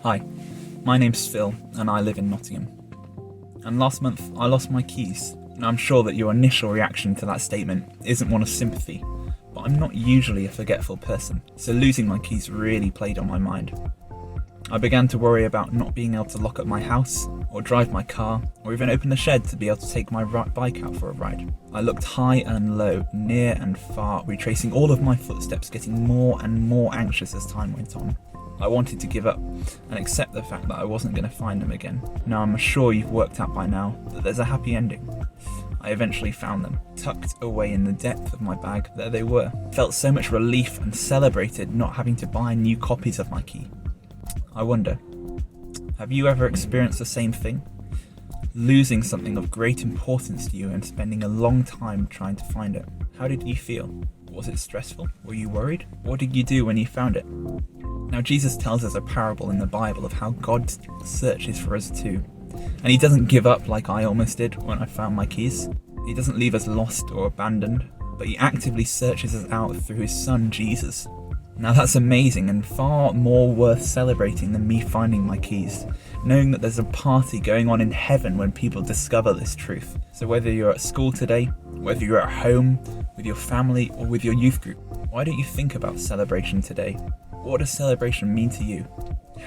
Hi, my name's Phil and I live in Nottingham. And last month I lost my keys. Now I'm sure that your initial reaction to that statement isn't one of sympathy, but I'm not usually a forgetful person, so losing my keys really played on my mind. I began to worry about not being able to lock up my house, or drive my car, or even open the shed to be able to take my bike out for a ride. I looked high and low, near and far, retracing all of my footsteps, getting more and more anxious as time went on. I wanted to give up and accept the fact that I wasn't going to find them again. Now I'm sure you've worked out by now that there's a happy ending. I eventually found them, tucked away in the depth of my bag. There they were. Felt so much relief and celebrated not having to buy new copies of my key. I wonder, have you ever experienced the same thing? Losing something of great importance to you and spending a long time trying to find it. How did you feel? Was it stressful? Were you worried? What did you do when you found it? Now Jesus tells us a parable in the Bible of how God searches for us too. And he doesn't give up like I almost did when I found my keys. He doesn't leave us lost or abandoned, but he actively searches us out through his son Jesus. Now that's amazing and far more worth celebrating than me finding my keys, knowing that there's a party going on in heaven when people discover this truth. So whether you're at school today, whether you're at home, with your family or with your youth group, why don't you think about celebration today? What does celebration mean to you?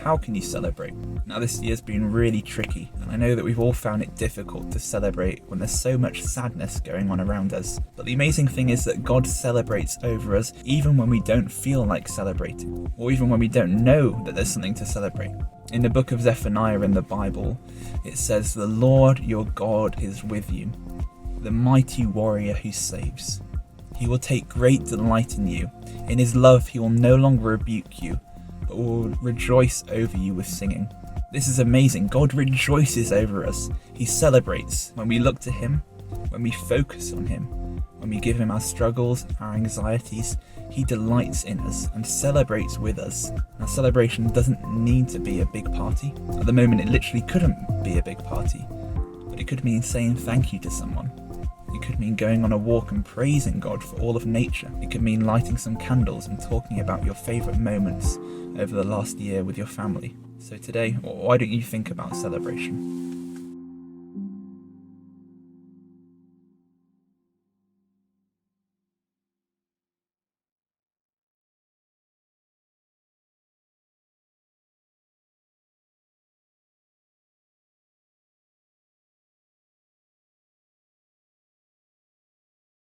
How can you celebrate? Now this year's been really tricky, and I know that we've all found it difficult to celebrate when there's so much sadness going on around us. But the amazing thing is that God celebrates over us even when we don't feel like celebrating, or even when we don't know that there's something to celebrate. In the book of Zephaniah in the Bible, it says, "The Lord your God is with you, the mighty warrior who saves. He will take great delight in you. In his love he will no longer rebuke you, but will rejoice over you with singing." This is amazing. God rejoices over us. He celebrates when we look to him, when we focus on him, when we give him our struggles, our anxieties. He delights in us and celebrates with us. Now celebration doesn't need to be a big party. At the moment it literally couldn't be a big party, but it could mean saying thank you to someone. It could mean going on a walk and praising God for all of nature. It could mean lighting some candles and talking about your favourite moments over the last year with your family. So today, why don't you think about celebration?